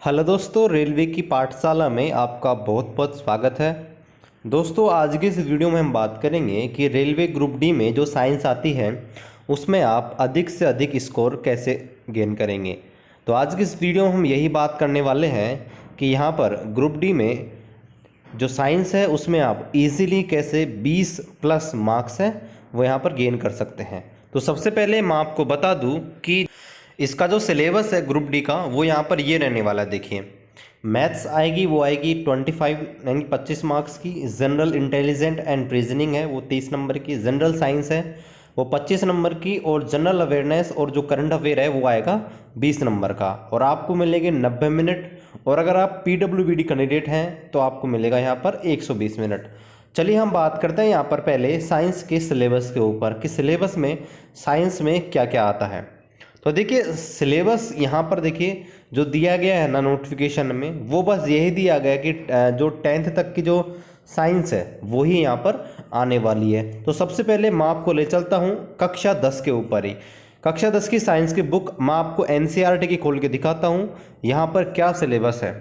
Hello दोस्तों, railway की पाठशाला में आपका बहुत बहुत स्वागत है। दोस्तों, आज की इस वीडियो में हम बात करेंगे कि रेलवे ग्रुप डी में जो साइंस आती है उसमें आप अधिक से अधिक स्कोर कैसे गेन करेंगे। तो आज की इस वीडियो में हम यही बात करने वाले हैं कि यहाँ पर ग्रुप डी में जो साइंस है उसमें आप इजीली कैसे 20 प्लस मार्क्स हैं वो यहाँ पर गेन कर सकते हैं। तो सबसे पहले मैं आपको बता दूं कि इसका जो सिलेबस है ग्रुप डी का वो यहाँ पर ये रहने वाला है। देखिए, मैथ्स आएगी, वो आएगी 25 यानी 25 मार्क्स की। जनरल इंटेलिजेंट एंड रीजनिंग है वो 30 नंबर की। जनरल साइंस है वो 25 नंबर की। और जनरल अवेयरनेस और जो करंट अफेयर है वो आएगा 20 नंबर का। और आपको मिलेंगे 90 मिनट। और अगर आप PWBD कैंडिडेट हैं तो आपको मिलेगा यहाँ पर 120 मिनट। चलिए हम बात करते हैं यहाँ पर पहले साइंस के सिलेबस के ऊपर कि सिलेबस में साइंस में क्या क्या आता है। तो देखिए, सिलेबस यहाँ पर देखिए जो दिया गया है ना नोटिफिकेशन में, वो बस यही दिया गया कि जो 10th तक की जो साइंस है वही यहाँ पर आने वाली है। तो सबसे पहले मैं आपको ले चलता हूँ कक्षा 10 के ऊपर ही। कक्षा 10 की साइंस की बुक मैं आपको NCERT की खोल के दिखाता हूँ यहाँ पर क्या सिलेबस है।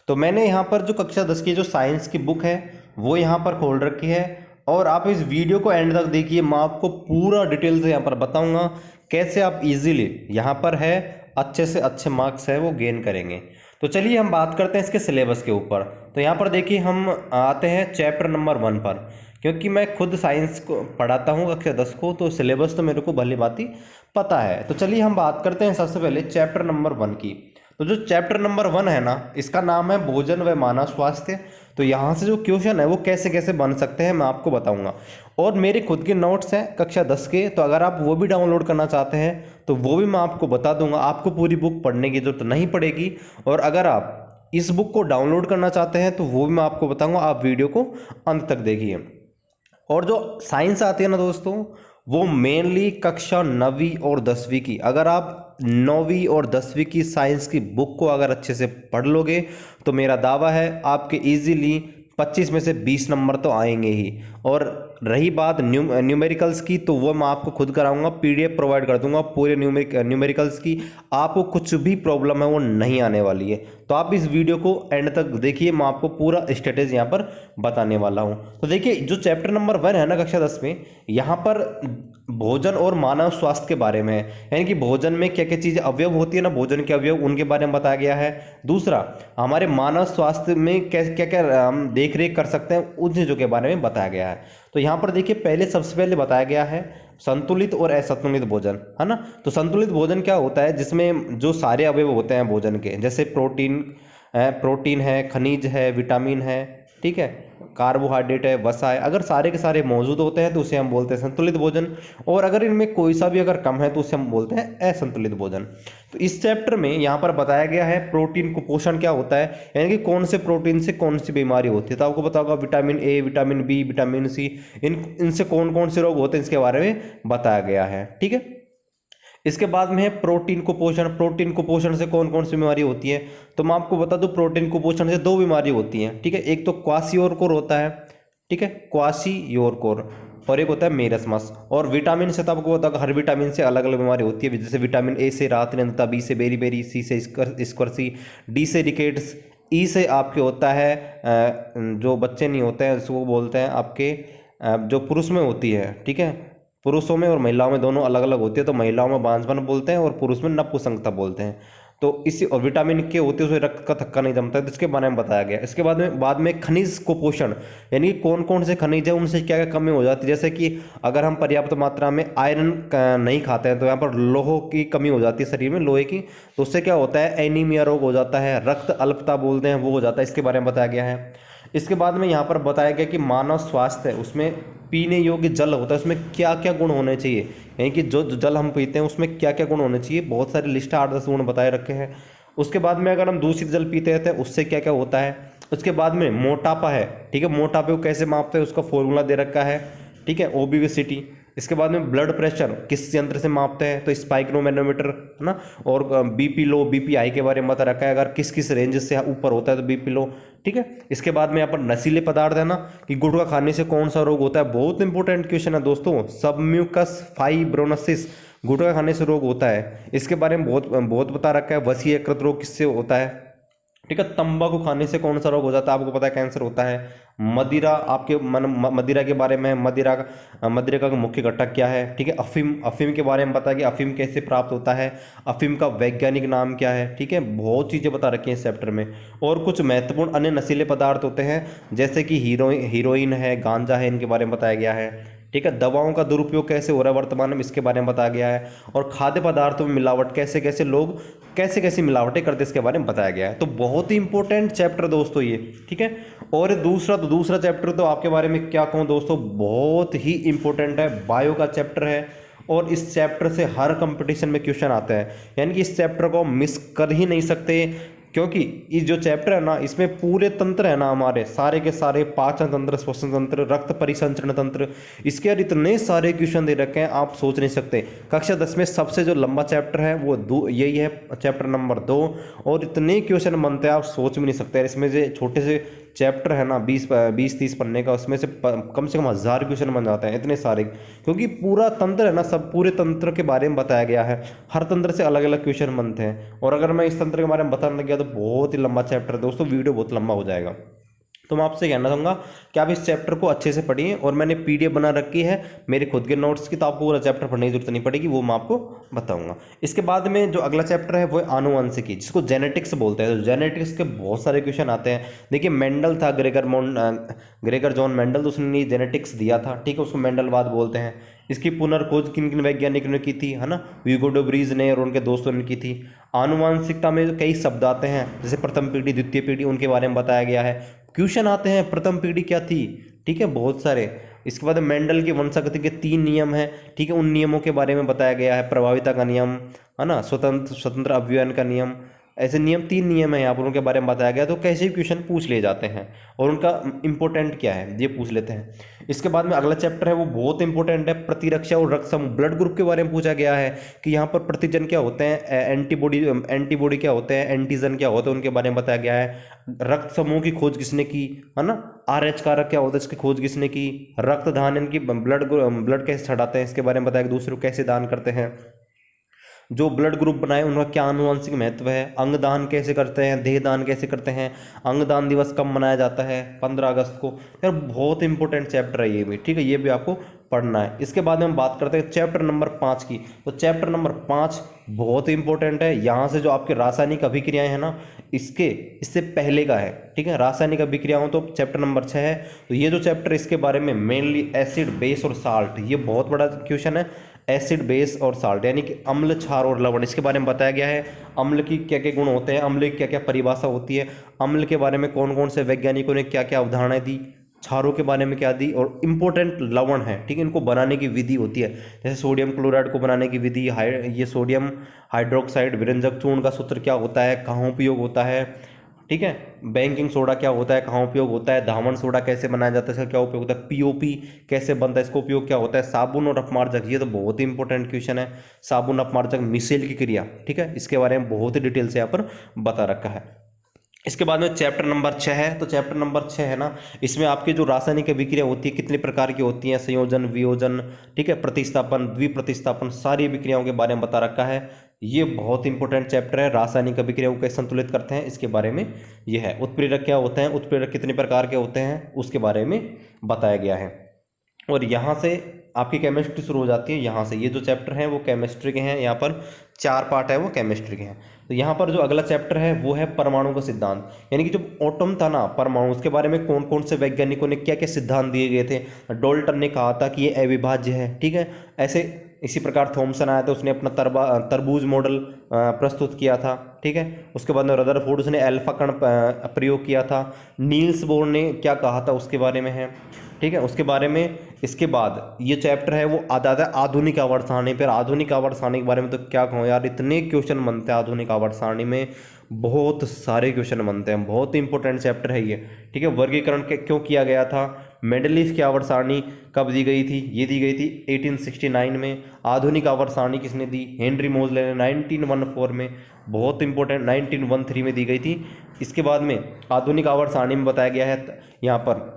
तो मैंने यहाँ पर जो कक्षा 10 की जो साइंस की बुक है वो यहाँ पर खोल रखी है। और आप इस वीडियो को एंड तक देखिए, मैं आपको पूरा डिटेल से यहाँ पर बताऊंगा कैसे आप इजीली यहाँ पर है अच्छे से अच्छे मार्क्स है वो गेन करेंगे। तो चलिए हम बात करते हैं इसके सिलेबस के ऊपर। तो यहाँ पर देखिए हम आते हैं चैप्टर नंबर 1 पर। क्योंकि मैं खुद साइंस को पढ़ाता हूँ कक्षा 10 को, तो सिलेबस तो मेरे को भली भांति पता है। तो चलिए हम बात करते हैं सबसे पहले चैप्टर नंबर 1 की। तो जो चैप्टर नंबर 1 है ना, इसका नाम है भोजन व मानव स्वास्थ्य। तो यहाँ से जो क्वेश्चन है वो कैसे कैसे बन सकते हैं मैं आपको बताऊंगा। और मेरे खुद के नोट्स हैं कक्षा 10 के, तो अगर आप वो भी डाउनलोड करना चाहते हैं तो वो भी मैं आपको बता दूंगा। आपको पूरी बुक पढ़ने की जरूरत नहीं पड़ेगी। और अगर आप इस बुक को डाउनलोड करना चाहते हैं तो वो भी मैं आपको बताऊंगा। आप वीडियो को अंत तक देखिए। और जो साइंस आती है ना दोस्तों, वो मेनली कक्षा 9वीं और 10वीं की। अगर आप 9वीं और 10वीं की साइंस की बुक को अगर अच्छे से पढ़ लोगे तो मेरा दावा है आपके इजीली 25 में से 20 नंबर तो आएंगे ही। और रही बात न्यूमेरिकल्स की, तो वो मैं आपको खुद कराऊंगा, PDF प्रोवाइड कर दूंगा पूरे न्यूमेरिकल्स की। आपको कुछ भी प्रॉब्लम है वो नहीं आने वाली है। तो आप इस वीडियो को एंड तक देखिए, मैं आपको पूरा स्ट्रेटेजी यहाँ पर बताने वाला हूँ। तो देखिए, जो चैप्टर नंबर 1 है ना कक्षा 10 में, यहाँ पर भोजन और मानव स्वास्थ्य के बारे में है। यानी कि भोजन में क्या क्या चीज़ें अवयव होती है ना, भोजन के अवयव, उनके बारे में बताया गया है। दूसरा, हमारे मानव स्वास्थ्य में क्या क्या क्या हम देख रेख कर सकते हैं उन चीज़ों के बारे में बताया गया है। तो यहाँ पर देखिए, पहले सबसे पहले बताया गया है संतुलित और असंतुलित भोजन, है ना। तो संतुलित भोजन क्या होता है, जिसमें जो सारे अवयव होते हैं भोजन के, जैसे प्रोटीन है, खनिज है, विटामिन है, ठीक है, कार्बोहाइड्रेट है, वसा है, अगर सारे के सारे मौजूद होते हैं तो उसे हम बोलते हैं संतुलित भोजन। और अगर इनमें कोई सा भी अगर कम है तो उसे हम बोलते हैं असंतुलित भोजन। तो इस चैप्टर में यहाँ पर बताया गया है प्रोटीन कुपोषण क्या होता है, यानी कि कौन से प्रोटीन से कौन सी बीमारी होती है। तो आपको पता होगा vitamin A, vitamin B, vitamin C, इनसे कौन कौन से रोग होते हैं इसके बारे में बताया गया है, ठीक है। इसके बाद में है प्रोटीन कुपोषण। प्रोटीन कुपोषण से कौन कौन सी बीमारी होती है, तो मैं आपको बता दूं प्रोटीन कुपोषण से 2 बीमारी होती हैं, ठीक है। एक तो क्वासियोरकोर होता है, ठीक है, क्वासियोरकोर, और एक होता है मेरस्मस। और विटामिन से तो आपको पता होगा हर विटामिन से अलग अलग बीमारी होती है। जैसे विटामिन A से रातनियंत्रता, B से बेरी, C से स्क्वर्सी, D से रिकेट्स, E से आपके होता है जो बच्चे नहीं होते हैं उसको बोलते हैं आपके जो पुरुष में होती है, ठीक है। पुरुषों में और महिलाओं में दोनों अलग अलग होती है। तो महिलाओं में बांझपन बोलते हैं और पुरुष में नपुंसकता बोलते हैं। तो इसी और विटामिन के होते हैं उसमें रक्त का थक्का नहीं जमता है, तो इसके बारे में बताया गया। इसके बाद में खनिज कुपोषण, यानी कौन कौन से खनिज है उनसे क्या क्या कमी हो जाती है। जैसे कि अगर हम पर्याप्त मात्रा में आयरन नहीं खाते हैं तो यहाँ पर लोह की कमी हो जाती है शरीर में, लोहे की। तो उससे क्या होता है, एनीमिया रोग हो जाता है, रक्त अल्पता बोलते हैं वो हो जाता है। इसके बारे में बताया गया है। इसके बाद में यहाँ पर बताया गया कि मानव स्वास्थ्य है उसमें पीने योग्य जल होता है, उसमें क्या क्या गुण होने चाहिए, यानी कि जो जल हम पीते हैं उसमें क्या क्या गुण होने चाहिए। बहुत सारी लिस्ट 8-10 गुण बताए रखे हैं। उसके बाद में अगर हम दूषित जल पीते हैं तो उससे क्या क्या होता है। उसके बाद में मोटापा है, ठीक है, मोटापे को कैसे मापते हैं उसका फॉर्मूला दे रखा है, ठीक है, ओबेसिटी। इसके बाद में ब्लड प्रेशर किस यंत्र से मापते हैं, तो स्पाइक्रोमैनोमीटर, है ना। और BP लो, BP हाई के बारे में बता रखा है, अगर किस किस रेंज से ऊपर होता है तो BP लो, ठीक है। इसके बाद में यहाँ पर नशीले पदार्थ है ना, कि गुटखा खाने से कौन सा रोग होता है। बहुत इंपॉर्टेंट क्वेश्चन है दोस्तों, सबम्यूकस फाइब्रोसिस गुटखा खाने से रोग होता है, इसके बारे में बहुत बहुत बता रखा है। वसीय यकृत रोग किससे होता है, ठीक है। तंबाकू खाने से कौन सा रोग हो जाता है, आपको पता है कैंसर होता है। मदिरा, आपके मदिरा के बारे में, मदिरा का मुख्य घटक क्या है, ठीक है। अफीम, अफीम के बारे में बता कि अफीम कैसे प्राप्त होता है, अफीम का वैज्ञानिक नाम क्या है, ठीक है। बहुत चीज़ें बता रखी हैं इस चैप्टर में। और कुछ महत्वपूर्ण अन्य नशीले पदार्थ होते हैं जैसे कि हीरोइन है, गांजा है, इनके बारे में बताया गया है, ठीक है। दवाओं का दुरुपयोग कैसे हो रहा है वर्तमान में, इसके बारे में बताया गया है। और खाद्य पदार्थों में मिलावट, कैसे कैसे लोग कैसे कैसी मिलावटें करते हैं, इसके बारे में बताया गया है। तो बहुत ही इंपॉर्टेंट चैप्टर दोस्तों ये, ठीक है। और दूसरा चैप्टर तो आपके बारे में क्या कहूँ दोस्तों, बहुत ही इंपॉर्टेंट है, बायो का चैप्टर है। और इस चैप्टर से हर कंपटीशन में क्वेश्चन आते हैं, यानी कि इस चैप्टर को मिस कर ही नहीं सकते, क्योंकि ये जो चैप्टर है ना, इसमें पूरे तंत्र है ना हमारे सारे के सारे, पाचन तंत्र, श्वसन तंत्र, रक्त परिसंचरण तंत्र, इसके यार इतने सारे क्वेश्चन दे रखे हैं आप सोच नहीं सकते। कक्षा 10 में सबसे जो लंबा चैप्टर है वो यही है, चैप्टर नंबर 2। और इतने क्वेश्चन बनते हैं आप सोच भी नहीं सकते। इसमें से छोटे से चैप्टर है ना 20-30 पन्ने का, उसमें से कम 1000 क्वेश्चन बन जाते हैं, इतने सारे, क्योंकि पूरा तंत्र है ना, सब पूरे तंत्र के बारे में बताया गया है। हर तंत्र से अलग अलग क्वेश्चन बनते हैं। और अगर मैं इस तंत्र के बारे में बताने लग गया तो बहुत ही लंबा चैप्टर है दोस्तों, वीडियो बहुत लंबा हो जाएगा। तो मैं आपसे कहना चाहूँगा कि आप इस चैप्टर को अच्छे से पढ़िए। और मैंने पीडीएफ बना रखी है मेरे खुद के नोट्स की, तो आपको पूरा चैप्टर पढ़ने की जरूरत नहीं पड़ेगी, वो मैं आपको बताऊंगा। इसके बाद में जो अगला चैप्टर है वो है आनुवंशिकी, जिसको जेनेटिक्स बोलते हैं। तो जेनेटिक्स के बहुत सारे क्वेश्चन आते हैं। देखिए मेंडल था, ग्रेगर जॉन मेंडल, तो उसने जेनेटिक्स दिया था, ठीक है, उसको मेंडलवाद बोलते हैं। इसकी पुनर्खोज किन किन वैज्ञानिकों ने की थी, है ना, ह्यूगो डे व्रीज ने और उनके दोस्तों ने की थी। आनुवांशिकता में कई शब्द आते हैं, जैसे प्रथम पीढ़ी, द्वितीय पीढ़ी, उनके बारे में बताया गया है। क्वेश्चन आते हैं प्रथम पीढ़ी क्या थी, ठीक है, बहुत सारे। इसके बाद मेंडल की वंशागति के 3 नियम हैं, ठीक है, उन नियमों के बारे में बताया गया है। प्रभाविता का नियम, है ना, स्वतंत्र अभिव्ययन का नियम, ऐसे नियम 3 नियम है यहाँ पर, उनके बारे में बताया गया। तो कैसे भी क्वेश्चन पूछ लिए जाते हैं और उनका इंपॉर्टेंट क्या है ये पूछ लेते हैं। इसके बाद में अगला चैप्टर है वो बहुत इंपॉर्टेंट है, प्रतिरक्षा और रक्त समूह, ब्लड ग्रुप के बारे में पूछा गया है कि यहाँ पर प्रतिजन क्या होते हैं, एंटीबॉडी क्या होते हैं, एंटीजन क्या होते हैं, उनके बारे में बताया गया है। रक्त समूह की खोज किसने की, है ना, RH कारक क्या होता है, इसकी खोज किसने की। रक्त दान, इनकी ब्लड कैसे चढ़ाते हैं, इसके बारे में बताया, दूसरों को कैसे दान करते हैं, जो ब्लड ग्रुप बनाए उनका क्या आनुवंशिक महत्व है। अंगदान कैसे करते हैं, देह दान कैसे करते हैं, अंगदान दिवस कब मनाया जाता है, 15 अगस्त को। यार बहुत इंपॉर्टेंट चैप्टर है ये भी, ठीक है, ये भी आपको पढ़ना है। इसके बाद में हम बात करते हैं चैप्टर नंबर 5 की। तो चैप्टर नंबर 5 बहुत इंपॉर्टेंट है। यहाँ से जो आपके रासायनिक अभिक्रियाएं हैं ना, इससे पहले का है, ठीक है, रासायनिक अभिक्रियाओं तो चैप्टर नंबर 6 है। तो ये जो चैप्टर, इसके बारे में मेनली एसिड, बेस और साल्ट, ये बहुत बड़ा क्वेश्चन है। एसिड, बेस और साल्ट, यानी कि अम्ल, क्षार और लवण, इसके बारे में बताया गया है। अम्ल की क्या क्या गुण होते हैं, अम्ल की क्या क्या परिभाषा होती है, अम्ल के बारे में कौन कौन से वैज्ञानिकों ने क्या क्या अवधारणाएं दी, क्षारों के बारे में क्या दी, और इंपॉर्टेंट लवण है, ठीक है, इनको बनाने की विधि होती है। जैसे सोडियम क्लोराइड को बनाने की विधि, ये सोडियम हाइड्रोक्साइड विरंजक चूर्ण का सूत्र क्या होता है, कहाँ उपयोग होता है, ठीक है, बेकिंग सोडा क्या होता है, कहाँ उपयोग होता है, धामन सोडा कैसे बनाया जाता है, इसका क्या उपयोग होता है, पीओपी कैसे बनता है, इसका उपयोग क्या होता है, साबुन और अपमार्जक, ये तो बहुत ही इंपॉर्टेंट क्वेश्चन है। साबुन अपमार्जक मिसेल की क्रिया, ठीक है, इसके बारे में बहुत ही डिटेल से यहाँ पर बता रखा है। इसके बाद में चैप्टर नंबर 6 है। तो चैप्टर नंबर 6 है ना, इसमें आपकी जो रासायनिक अभिक्रिया होती है कितने प्रकार की होती हैं, संयोजन, वियोजन, ठीक है, प्रतिस्थापन, द्विप्रतिस्थापन, सारी अभिक्रियाओं के बारे में बता रखा है। ये बहुत इंपॉर्टेंट चैप्टर है। रासायनिक अभिक्रियाओं को कैसे संतुलित करते हैं इसके बारे में ये है। उत्प्रेरक क्या होते हैं, उत्प्रेरक कितने प्रकार के होते हैं, उसके बारे में बताया गया है। और यहाँ से आपकी केमिस्ट्री शुरू हो जाती है। यहाँ से ये जो चैप्टर हैं वो केमिस्ट्री के हैं, यहाँ पर 4 पार्ट है वो केमिस्ट्री के हैं। तो यहाँ पर जो अगला चैप्टर है वो है परमाणु का सिद्धांत, यानी कि जो एटम था ना, परमाणु, उसके बारे में कौन कौन से वैज्ञानिकों ने क्या क्या सिद्धांत दिए गए थे। डाल्टन ने कहा था कि ये अविभाज्य है, ठीक है, ऐसे इसी प्रकार थॉमसन आया था, उसने अपना तरबूज मॉडल प्रस्तुत किया था, ठीक है। उसके बाद में रदरफोर्ड, उसने अल्फा कण प्रयोग किया था। नील्स बोर ने क्या कहा था उसके बारे में है, ठीक है, उसके बारे में। इसके बाद ये चैप्टर है वो आता है आधुनिक आवर्त सारणी पर। आधुनिक आवर्त सारणी के बारे में तो क्या कहूँ यार, इतने क्वेश्चन बनते हैं आधुनिक आवर्त सारणी में, बहुत सारे क्वेश्चन बनते हैं, बहुत इंपॉर्टेंट चैप्टर है ये, ठीक है। वर्गीकरण क्यों किया गया था, मेंडलीफ की आवर्त सारणी कब दी गई थी, ये दी गई थी 1869 में। आधुनिक आवर्त सारणी किसने दी, हेनरी मोजले ने 1914 में। बहुत इंपॉर्टेंट 1913 में दी गई थी। इसके बाद में आधुनिक आवर्त सारणी में बताया गया है यहाँ पर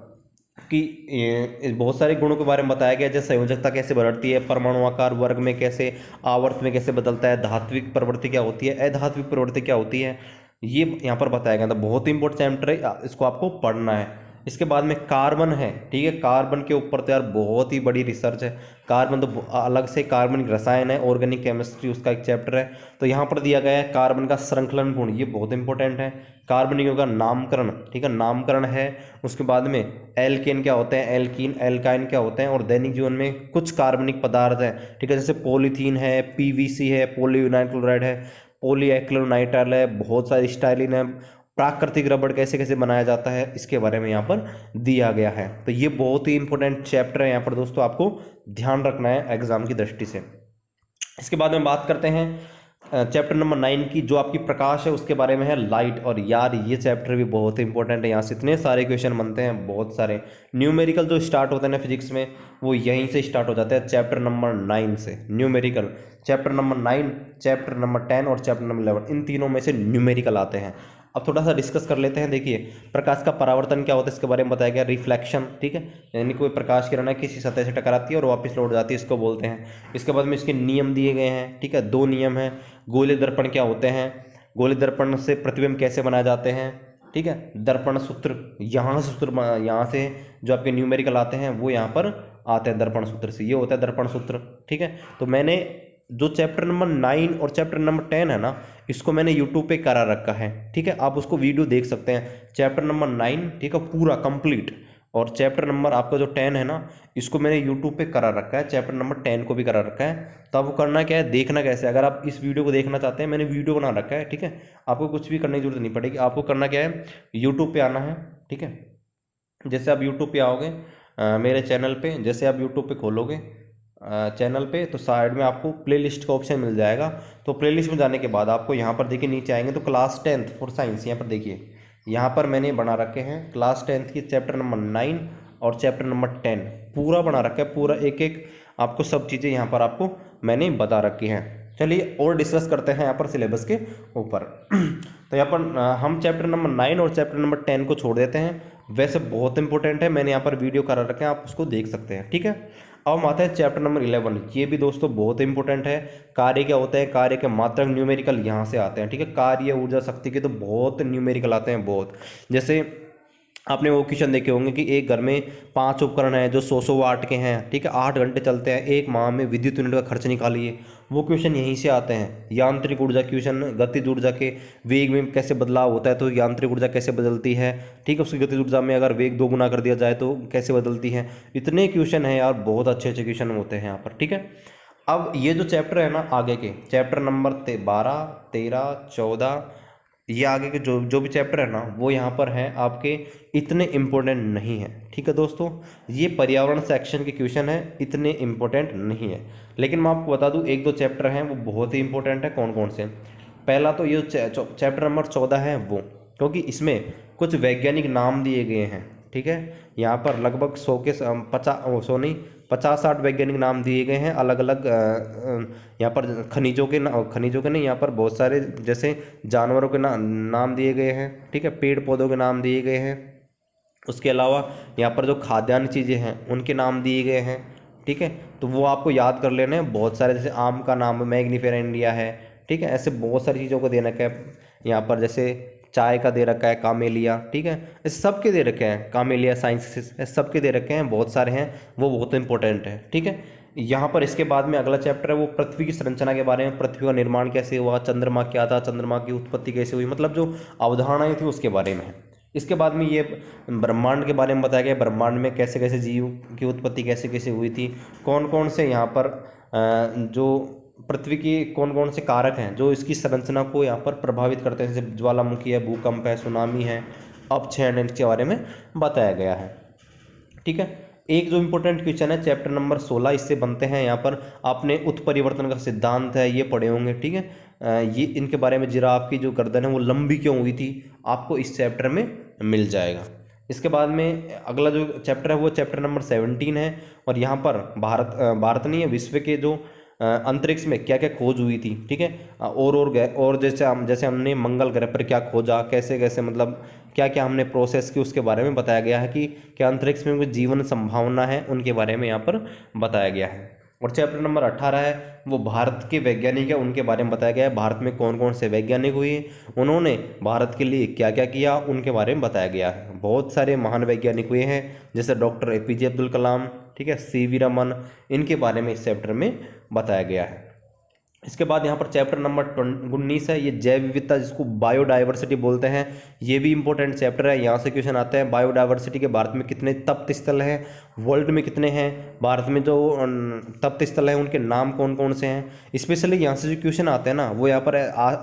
कि बहुत सारे गुणों के बारे में बताया गया, जैसे संयोजकता कैसे बढ़ती है, परमाणु आकार वर्ग में कैसे, आवर्त में कैसे बदलता है, धात्विक प्रवृत्ति क्या होती है, अधात्विक प्रवृत्ति क्या होती है, ये यहाँ पर बताया गया था। बहुत ही इंपॉर्टेंट चैप्टर है, इसको आपको पढ़ना है। इसके बाद में कार्बन है, ठीक है। कार्बन के ऊपर तो यार बहुत ही बड़ी रिसर्च है। कार्बन तो अलग से कार्बनिक रसायन है, ऑर्गेनिक केमिस्ट्री उसका एक चैप्टर है। तो यहाँ पर दिया गया है कार्बन का श्रृंखलन गुण, ये बहुत इंपॉर्टेंट है। कार्बनिकों का नामकरण, ठीक है, नामकरण है। उसके बाद में एल्केन क्या होते हैं, एल्कीन एल्काइन क्या होते हैं, और दैनिक जीवन में कुछ कार्बनिक पदार्थ हैं, ठीक है, जैसे पॉलीथीन है, पीवीसी है, पॉलीविनाइल क्लोराइड है, पॉलीएक्रिलामाइड है, बहुत सारी स्टाइलिन है। प्राकृतिक रबड़ कैसे कैसे बनाया जाता है, इसके बारे में यहाँ पर दिया गया है। तो ये बहुत ही इंपॉर्टेंट चैप्टर है यहाँ पर दोस्तों, आपको ध्यान रखना है एग्जाम की दृष्टि से। इसके बाद में बात करते हैं चैप्टर नंबर 9 की, जो आपकी प्रकाश है उसके बारे में है, लाइट। और यार ये चैप्टर भी बहुत इंपॉर्टेंट है, यहाँ से इतने सारे क्वेश्चन बनते हैं, बहुत सारे न्यूमेरिकल जो स्टार्ट होते हैं ना फिजिक्स में, वो यहीं से स्टार्ट हो जाते हैं, चैप्टर नंबर 9 से। Numerical chapter number 9, chapter number 10 और चैप्टर नंबर 11, इन तीनों में से न्यूमेरिकल आते हैं। अब थोड़ा सा डिस्कस कर लेते हैं। देखिए, प्रकाश का परावर्तन क्या होता है, इसके बारे में बताया गया। रिफ्लेक्शन, ठीक है, यानी कोई प्रकाश किरण है किसी सतह से टकराती है और वापस लौट जाती है, इसको बोलते हैं। इसके बाद में इसके नियम दिए गए हैं, ठीक है, 2 नियम हैं। गोले दर्पण क्या होते हैं, गोले दर्पण से प्रतिबिंब कैसे बनाए जाते हैं, ठीक है, दर्पण सूत्र, यहाँ से सूत्र, यहाँ से जो आपके न्यूमेरिकल आते हैं वो यहाँ पर आते हैं दर्पण सूत्र से, ये होता है दर्पण सूत्र, ठीक है। तो मैंने जो चैप्टर नंबर 9 और चैप्टर नंबर 10 है ना, इसको मैंने यूट्यूब पे करा रखा है, ठीक है, आप उसको वीडियो देख सकते हैं। चैप्टर नंबर 9, ठीक है, पूरा कंप्लीट, और चैप्टर नंबर आपका जो 10 है ना, इसको मैंने यूट्यूब पे करा रखा है, चैप्टर नंबर 10 को भी करा रखा है। तो आपको करना क्या है, देखना कैसे, अगर आप इस वीडियो को देखना चाहते हैं, मैंने वीडियो बना रखा है, ठीक है, आपको कुछ भी करने की जरूरत नहीं पड़ेगी। आपको करना क्या है, यूट्यूब पे आना है, ठीक है। जैसे आप यूट्यूब पे आओगे मेरे चैनल पे, जैसे आप यूट्यूब पे खोलोगे चैनल पे, तो साइड में आपको प्लेलिस्ट का ऑप्शन मिल जाएगा। तो प्लेलिस्ट में जाने के बाद आपको यहाँ पर देखिए नीचे आएंगे तो क्लास 10th फॉर साइंस, यहाँ पर देखिए, यहाँ पर मैंने बना रखे हैं क्लास 10th की चैप्टर नंबर 9 और चैप्टर नंबर 10 पूरा बना रखा है, पूरा एक एक आपको सब चीज़ें यहाँ पर आपको मैंने बता रखी हैं। चलिए और डिस्कस करते हैं यहाँ पर सिलेबस के ऊपर। तो यहाँ पर हम चैप्टर नंबर 9 और चैप्टर नंबर 10 को छोड़ देते हैं, वैसे बहुत इंपॉर्टेंट है, मैंने यहाँ पर वीडियो करा रखे हैं, आप उसको देख सकते हैं, ठीक है। अब हम आते हैं चैप्टर नंबर 11, ये भी दोस्तों बहुत इंपॉर्टेंट है। कार्य क्या होते हैं, कार्य के मात्रक न्यूमेरिकल यहाँ से आते हैं, ठीक है। कार्य ऊर्जा शक्ति के तो बहुत न्यूमेरिकल आते हैं, बहुत। जैसे आपने वो क्वेश्चन देखे होंगे कि एक घर में 5 उपकरण हैं जो 100 वाट के हैं, ठीक है, 8 घंटे चलते हैं, 1 माह में विद्युत यूनिट का खर्च निकालिए। वो क्वेश्चन यहीं से आते हैं। यांत्रिक ऊर्जा क्वेश्चन, गतिज ऊर्जा के वेग में कैसे बदलाव होता है, तो यांत्रिक ऊर्जा कैसे बदलती है, ठीक है, उसकी गतिज ऊर्जा में अगर वेग 2 गुना कर दिया जाए तो कैसे बदलती है। इतने क्वेश्चन हैं यार, बहुत अच्छे अच्छे क्वेश्चन होते हैं यहाँ पर, ठीक है। अब ये जो चैप्टर है ना आगे के, चैप्टर नंबर 12, 13, 14, ये आगे के जो भी चैप्टर है ना, वो यहाँ पर हैं आपके, इतने इम्पोर्टेंट नहीं है, ठीक है दोस्तों। ये पर्यावरण सेक्शन के क्वेश्चन है, इतने इम्पोर्टेंट नहीं है। लेकिन मैं आपको बता दूँ 1-2 चैप्टर हैं वो बहुत ही इंपॉर्टेंट है। कौन कौन से? पहला तो ये चैप्टर नंबर 14 है वो, क्योंकि इसमें कुछ वैज्ञानिक नाम दिए गए हैं, ठीक है। यहाँ पर लगभग 100 के 50-60 वैज्ञानिक नाम दिए गए हैं, अलग अलग यहाँ पर खनिजों के नहीं, यहाँ पर बहुत सारे जैसे जानवरों के नाम दिए गए हैं, ठीक है, पेड़ पौधों के नाम दिए गए हैं। उसके अलावा यहाँ पर जो खाद्यान्न चीज़ें हैं उनके नाम दिए गए हैं, ठीक है। तो वो आपको याद कर लेने हैं, बहुत सारे, जैसे आम का नाम मैग्नीफेरा इंडिया है, ठीक है, ऐसे बहुत सारी चीज़ों को दे रखा है यहाँ पर। जैसे चाय का दे रखा है कामेलिया, ठीक है, इस सब के दे रखे हैं, कामेलिया साइंस सबके दे रखे हैं, बहुत सारे हैं, वो बहुत इंपॉर्टेंट है, ठीक है। यहाँ पर इसके बाद में अगला चैप्टर है वो पृथ्वी की संरचना के बारे में, पृथ्वी का निर्माण कैसे हुआ, चंद्रमा क्या था, चंद्रमा की उत्पत्ति कैसे हुई, मतलब जो अवधारणाएं थी उसके बारे में है। इसके बाद में ये ब्रह्मांड के बारे में बताया गया, ब्रह्मांड में कैसे कैसे जीव की उत्पत्ति कैसे कैसे हुई थी, कौन कौन से यहाँ पर जो पृथ्वी की कौन कौन से कारक हैं जो इसकी संरचना को यहाँ पर प्रभावित करते हैं, जैसे ज्वालामुखी है, भूकंप है, सुनामी है, अपक्षय, इसके बारे में बताया गया है, ठीक है। एक जो इम्पोर्टेंट क्वेश्चन है चैप्टर नंबर 16, इससे बनते हैं यहाँ पर, आपने उत्परिवर्तन का सिद्धांत है ये पढ़े होंगे, ठीक है। ये इनके बारे में, जिराफ की जो गर्दन है वो लंबी क्यों हुई थी, आपको इस चैप्टर में मिल जाएगा। इसके बाद में अगला जो चैप्टर है वो चैप्टर नंबर 17 है, और यहाँ पर भारत नहीं है, विश्व के जो अंतरिक्ष में क्या क्या खोज हुई थी, ठीक है। और जैसे हमने मंगल ग्रह पर क्या खोजा, कैसे कैसे मतलब क्या क्या हमने प्रोसेस की, उसके बारे में बताया गया है कि क्या अंतरिक्ष में कोई जीवन संभावना है, उनके बारे में यहाँ पर बताया गया है। और चैप्टर नंबर 18 है वो भारत के वैज्ञानिक है, उनके बारे में बताया गया है। भारत में कौन कौन से वैज्ञानिक हुए, उन्होंने भारत के लिए क्या क्या किया, उनके बारे में बताया गया है। बहुत सारे महान वैज्ञानिक हुए हैं, जैसे डॉक्टर APJ अब्दुल कलाम, ठीक है, CV रमन, इनके बारे में इस चैप्टर में बताया गया है। इसके बाद यहाँ पर चैप्टर नंबर 19 है, ये जैव विविधता जिसको बायोडाइवर्सिटी बोलते हैं, ये भी इंपॉर्टेंट चैप्टर है। यहाँ से क्वेश्चन आते हैं बायोडाइवर्सिटी के, भारत में कितने तप्त स्थल हैं, वर्ल्ड में कितने हैं, भारत में जो तप्त स्थल हैं उनके नाम कौन कौन से हैं। स्पेशली यहाँ से जो क्वेश्चन आते हैं ना वो यहाँ पर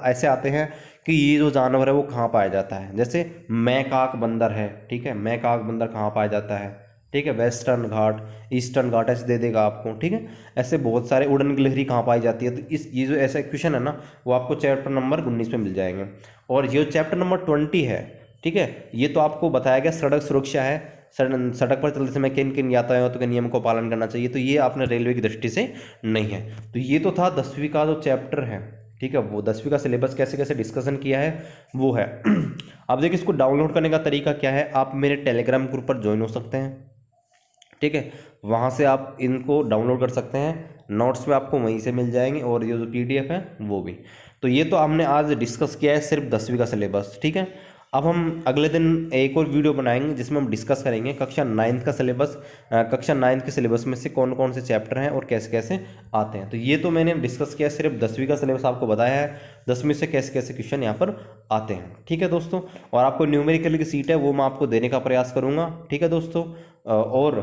ऐसे आते हैं कि ये जो जानवर है वो कहाँ पाया जाता है। जैसे मैकाक बंदर है, ठीक है, मैकाक बंदर कहाँ पाया जाता है, ठीक है, वेस्टर्न घाट, ईस्टर्न घाट ऐसे दे देगा आपको, ठीक है। ऐसे बहुत सारे, उड़न गिलहरी कहाँ पाई जाती है, तो ये जो ऐसा क्वेश्चन है ना वो आपको चैप्टर नंबर 19 में मिल जाएंगे। और ये चैप्टर नंबर 20 है, ठीक है, ये तो आपको बताया गया सड़क सुरक्षा है, सड़क पर चलते समय किन किन यातायातों के नियम को पालन करना चाहिए, तो ये आपने रेलवे की दृष्टि से नहीं है। तो ये तो था 10वीं का जो चैप्टर है, ठीक है, वो 10वीं का सिलेबस कैसे कैसे डिस्कशन किया है वो है। अब देखिए इसको डाउनलोड करने का तरीका क्या है, आप मेरे टेलीग्राम ग्रुप पर ज्वाइन हो सकते हैं, ठीक है, वहाँ से आप इनको डाउनलोड कर सकते हैं, नोट्स में आपको वहीं से मिल जाएंगे, और ये जो PDF है वो भी। तो ये तो हमने आज डिस्कस किया है सिर्फ 10वीं का सिलेबस, ठीक है। अब हम अगले दिन एक और वीडियो बनाएंगे जिसमें हम डिस्कस करेंगे कक्षा 9th का सिलेबस, कक्षा 9th के सिलेबस में से कौन कौन से चैप्टर हैं और कैसे कैसे आते हैं। तो ये तो मैंने डिस्कस किया सिर्फ 10वीं का सिलेबस आपको बताया है, 10वीं से कैसे कैसे क्वेश्चन यहाँ पर आते हैं, ठीक है दोस्तों। और आपको न्यूमेरिकल की सीट है वो मैं आपको देने का प्रयास करूँगा, ठीक है दोस्तों। और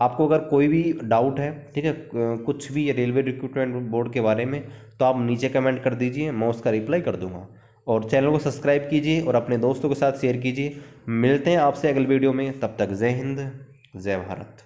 आपको अगर कोई भी डाउट है, ठीक है, कुछ भी रेलवे रिक्रूटमेंट बोर्ड के बारे में, तो आप नीचे कमेंट कर दीजिए, मैं उसका रिप्लाई कर दूंगा। और चैनल को सब्सक्राइब कीजिए और अपने दोस्तों के साथ शेयर कीजिए। मिलते हैं आपसे अगले वीडियो में, तब तक जय हिंद, जय भारत।